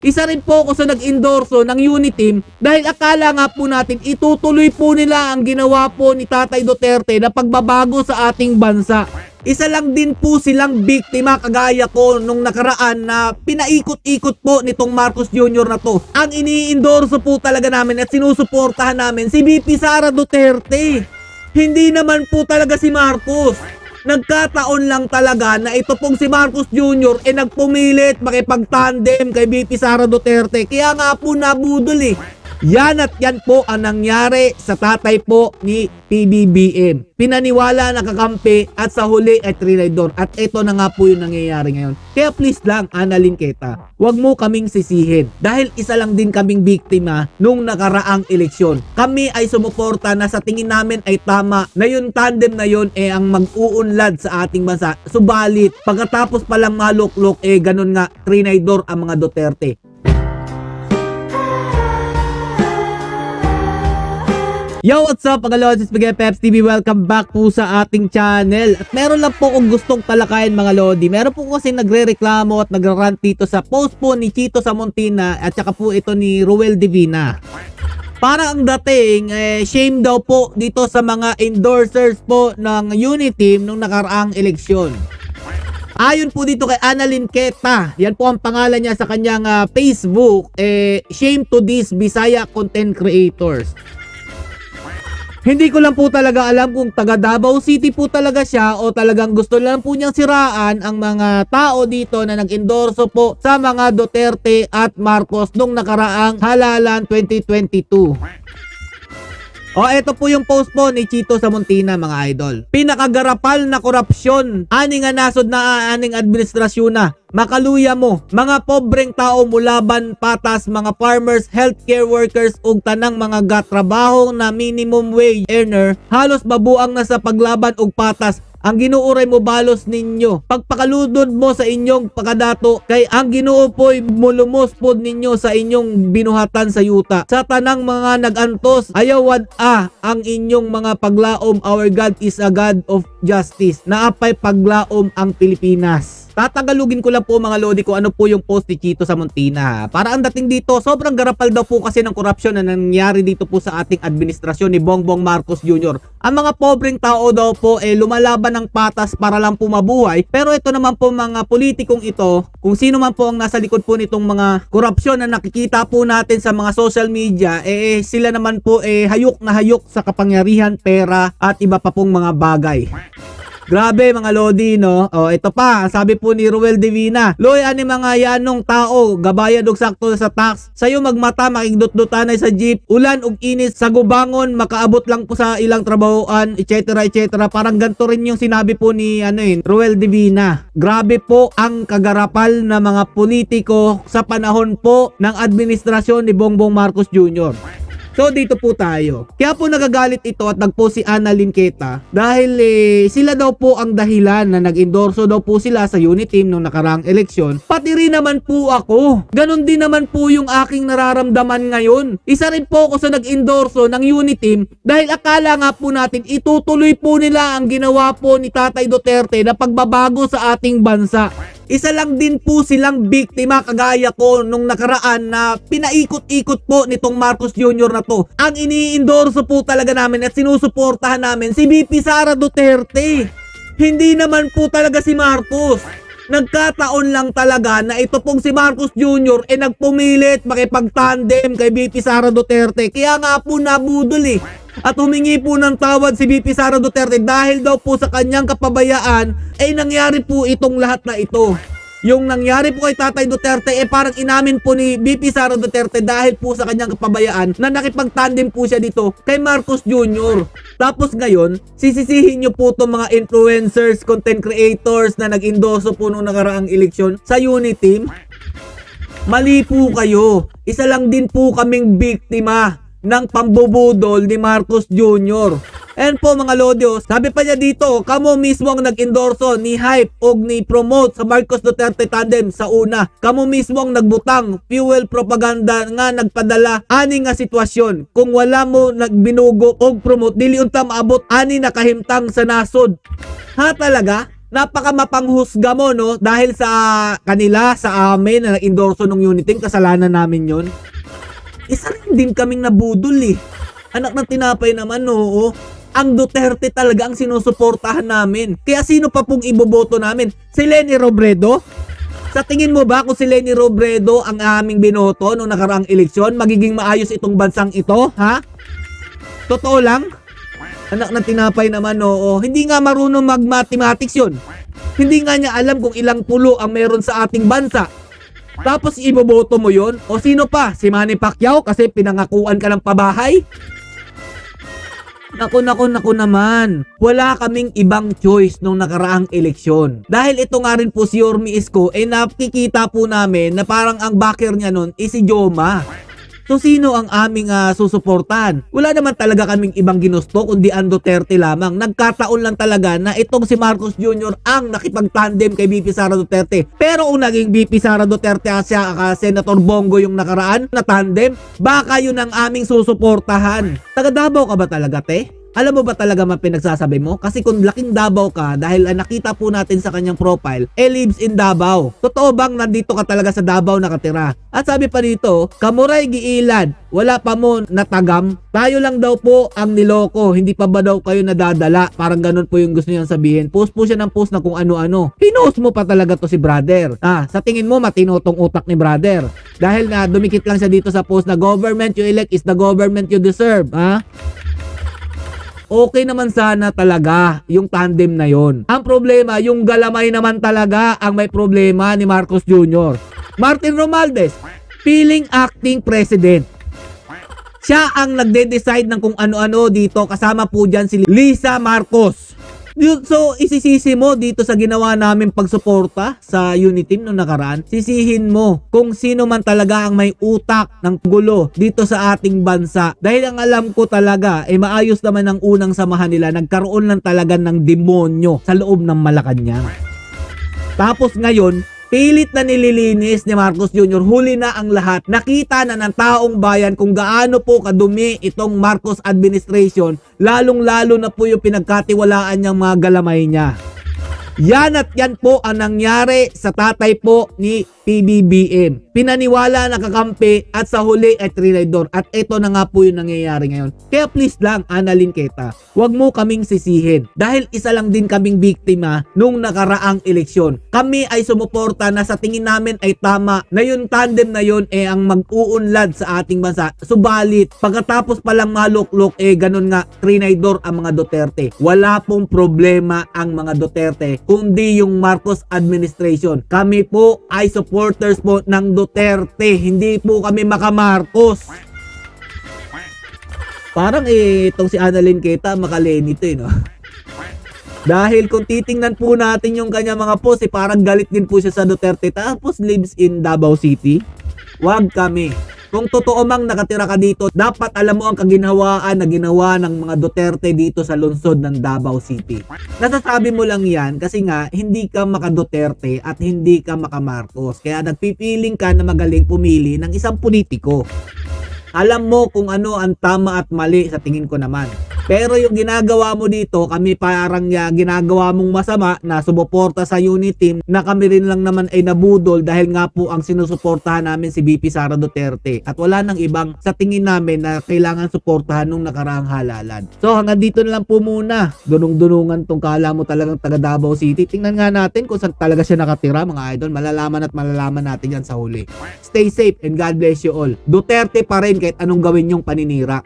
Isa rin po ako sa nag-endorso ng Uniteam dahil akala nga po natin itutuloy po nila ang ginawa po ni Tatay Duterte na pagbabago sa ating bansa. Isa lang din po silang biktima kagaya ko nung nakaraan na pinaikot-ikot po nitong Marcos Jr. na to. Ang ini-endorso po talaga namin at sinusuportahan namin si VP Sara Duterte. Hindi naman po talaga si Marcos. Nagkataon lang talaga na ito pong si Marcos Jr. nagpumilit makipag-tandem kay VP Sara Duterte. Kaya nga po nabudol eh. Yan at yan po ang nangyari sa tatay po ni PBBM. Pinaniwala, nakakampi at sa huli ay trinidor. At ito na nga po yung nangyayari ngayon. Kaya please lang, Annalyn Queta, huwag mo kaming sisihin. Dahil isa lang din kaming biktima nung nakaraang eleksyon. Kami ay sumuporta na sa tingin namin ay tama na yung tandem na yun ang mag-uunlad sa ating bansa. Subalit, pagkatapos palang maluklok ganun nga, trinidor ang mga Duterte. Yo, what's up mga Lodi? Spaghetti Peps TV, welcome back po sa ating channel. At meron lang po kung gustong talakayin mga Lodi. Meron po kasi nagre-reklamo at nagrarant dito sa post po ni Chito Samontina at saka po ito ni Ruel Divina. Parang ang dating, shame daw po dito sa mga endorsers po ng Uniteam nung nakaraang eleksyon. Ayon po dito kay Annalyn Queta, yan po ang pangalan niya sa kanyang Facebook, shame to these Bisaya content creators. Hindi ko lang po talaga alam kung taga Davao City po talaga siya o talagang gusto lang po niyang siraan ang mga tao dito na nag-endorso po sa mga Duterte at Marcos nung nakaraang halalan 2022. O eto po yung post po ni Chito Samontina mga idol. Pinakagarapal na korupsyon, ani nga nasod na aning administrasyon na. Makaluya mo, mga pobreng tao mulaban patas, mga farmers, healthcare workers ug tanang mga gatrabaho na minimum wage earner, halos babuang na sa paglaban og patas. Ang ginuuray mo balos ninyo. Pagpakaludod mo sa inyong pagkadato kay ang Ginoo po'y mulumos pod ninyo sa inyong binuhatan sa yuta. Sa tanang mga nagantos, ayawad ang inyong mga paglaom. Our God is a God of justice. Naapay paglaom ang Pilipinas. Tatagalugin ko lang po mga Lodi kung ano po yung post ni Chito Samontina. Para ang dating dito, sobrang garapal daw po kasi ng korupsyon na nangyari dito po sa ating administrasyon ni Bongbong Marcos Jr. Ang mga pobreng tao daw po lumalaban ng patas para lang po mabuhay. Pero ito naman po mga politikong ito, kung sino man po ang nasa likod po nitong mga korupsyon na nakikita po natin sa mga social media, sila naman po hayok na hayok sa kapangyarihan, pera at iba pa pong mga bagay. Grabe mga Lodi, no? O ito pa, sabi po ni Ruel Divina, Loy, ani mga yanong tao, gabayad og sakto sa tax. Sayo magmata, makigdut-dutanay sa jeep, ulan og init sa gubangon, makaabot lang po sa ilang trabahoan, etc. etc. Parang ganito rin yung sinabi po ni Ruel Divina. Grabe po ang kagarapal na mga politiko sa panahon po ng administrasyon ni Bongbong Marcos Jr. So dito po tayo. Kaya po nagagalit ito at nagpost si Annalyn Queta dahil sila daw po ang dahilan na nag-endorso daw po sila sa Uniteam nung nakaraang eleksyon. Pati rin naman po ako. Ganon din naman po yung aking nararamdaman ngayon. Isa rin po ako sa nag-endorso ng Uniteam dahil akala nga po natin itutuloy po nila ang ginawa po ni Tatay Duterte na pagbabago sa ating bansa. Isa lang din po silang biktima kagaya ko nung nakaraan na pinaikot-ikot po nitong Marcos Jr. na to. Ang ini-endorso po talaga namin at sinusuportahan namin si VP Sara Duterte. Hindi naman po talaga si Marcos. Nagkataon lang talaga na ito pong si Marcos Jr. nagpumilit makipag-tandem kay VP Sara Duterte. Kaya nga po nabudol eh. At humingi po ng tawad si VP Sara Duterte dahil daw po sa kanyang kapabayaan nangyari po itong lahat na ito. Yung nangyari po kay Tatay Duterte parang inamin po ni VP Sara Duterte dahil po sa kanyang kapabayaan na nakipag-tandem po siya dito kay Marcos Jr. Tapos ngayon, sisisihin nyo po itong mga influencers, content creators na nag-endorso po nung nakaraang eleksyon sa Uniteam. Mali po kayo. Isa lang din po kaming biktima ng pambubudol ni Marcos Jr. And po mga Lodios, sabi pa niya dito, kamo mismo ang nag-endorso ni hype o ni promote sa Marcos Duterte tandem sa una. Kamo mismo ang nagbutang fuel propaganda nga nagpadala ani nga sitwasyon. Kung wala mo nagbinugo o promote, dili unta maabot ani nakahimtang sa nasod. Ha talaga? napaka mapanghusga mo, no? Dahil sa kanila, sa amin, na endorso ng Uniteam, kasalanan namin yon. Isa rin din kaming nabudol eh. Anak ng tinapay naman, no? Ang Duterte talaga ang sinusuportahan namin. Kaya sino pa pong iboboto namin? Si Leni Robredo? Sa tingin mo ba kung si Leni Robredo ang aming binoto noong nakaraang eleksyon, magiging maayos itong bansang ito? Ha? Totoo lang? Anak ng tinapay naman, oo. Hindi nga marunong mag-mathematics yun. Hindi nga niya alam kung ilang pulo ang meron sa ating bansa. Tapos iboboto mo yun? O sino pa? Si Manny Pacquiao kasi pinangakuan ka ng pabahay? Naku naman. Wala kaming ibang choice nung nakaraang eleksyon. Dahil ito nga rin po si Yorme Isko, nakikita po namin na parang ang backer niya nun is si Joma. So sino ang aming susuportahan? Wala naman talaga kaming ibang ginusto kundi ang Duterte lamang. Nagkataon lang talaga na itong si Marcos Jr. ang nakipag-tandem kay VP Sara Duterte. Pero kung naging VP Sara Duterte siya Senator Bongo yung nakaraan na tandem, baka yun ang aming susuportahan. Taga Davao ka ba talaga, te? Alam mo ba talaga pinagsasabi mo? Kasi kung laking Davao ka, dahil nakita po natin sa kanyang profile, lives in Davao. Totoo bang nandito ka talaga sa Davao nakatira? At sabi pa dito, kamuray giilad, wala pa mo natagam, tayo lang daw po ang niloko, hindi pa ba daw kayo nadadala? Parang ganun po yung gusto niyang sabihin. Post po siya ng post na kung ano-ano. Pinost mo pa talaga to si brother. Sa tingin mo matino tong utak ni brother. Dahil na dumikit lang siya dito sa post na government you elect is the government you deserve. Okay naman sana talaga yung tandem na yon. Ang problema, yung galamay naman talaga ang may problema ni Marcos Jr. Martin Romualdez, feeling acting president. Siya ang nagde-decide ng kung ano-ano dito. Kasama po dyan si Lisa Marcos. So, isisisi mo dito sa ginawa namin pagsuporta sa Uniteam noong nakaraan, sisihin mo kung sino man talaga ang may utak ng gulo dito sa ating bansa. Dahil ang alam ko talaga, maayos naman ang unang samahan nila, nagkaroon lang talaga ng demonyo sa loob ng Malacanang. Tapos ngayon, pilit na nililinis ni Marcos Jr. Huli na ang lahat. Nakita na ng taong bayan kung gaano po kadumi itong Marcos administration. Lalong-lalo na po yung pinagkatiwalaan niyang mga galamay niya. Yan at yan po ang nangyari sa tatay po ni PBBM. Pinaniwala na kakampi at sa huli ay trinidor. At ito na nga po yung nangyayari ngayon. Kaya please lang, Annalyn Queta, huwag mo kaming sisihin. Dahil isa lang din kaming biktima nung nakaraang eleksyon. Kami ay sumuporta na sa tingin namin ay tama na yung tandem na yun ang mag-uunlad sa ating bansa. Subalit, pagkatapos palang maluklok, ganun nga, trinidor ang mga Duterte. Wala pong problema ang mga Duterte, kundi yung Marcos administration. Kami po ay supporters po ng Duterte, hindi po kami maka-Marcos. Parang itong si Annalyn Queta makaleni to no? Dahil kung titingnan po natin yung kanya mga post, parang galit din po siya sa Duterte, tapos lives in Davao City. Wag kami. Kung totoo mang nakatira ka dito, dapat alam mo ang kaginhawaan na ginawa ng mga Duterte dito sa lungsod ng Davao City. Nasasabi mo lang yan kasi nga hindi ka maka-Duterte at hindi ka maka-Marcos. Kaya nagpipiling ka na magaling pumili ng isang politiko. Alam mo kung ano ang tama at mali sa tingin ko naman. Pero yung ginagawa mo dito, kami parang ginagawa mong masama na sumuporta sa Uniteam na kami rin lang naman ay nabudol dahil nga po ang sinusuportahan namin si VP Sara Duterte. At wala nang ibang sa tingin namin na kailangan suportahan nung nakaraang halalan. So hanggang dito na lang po muna. Dunong-dunungan tong kala mo talagang taga Davao City. Tingnan nga natin kung saan talaga siya nakatira mga idol. Malalaman natin yan sa huli. Stay safe and God bless you all. Duterte pa rin kahit anong gawin yung paninira.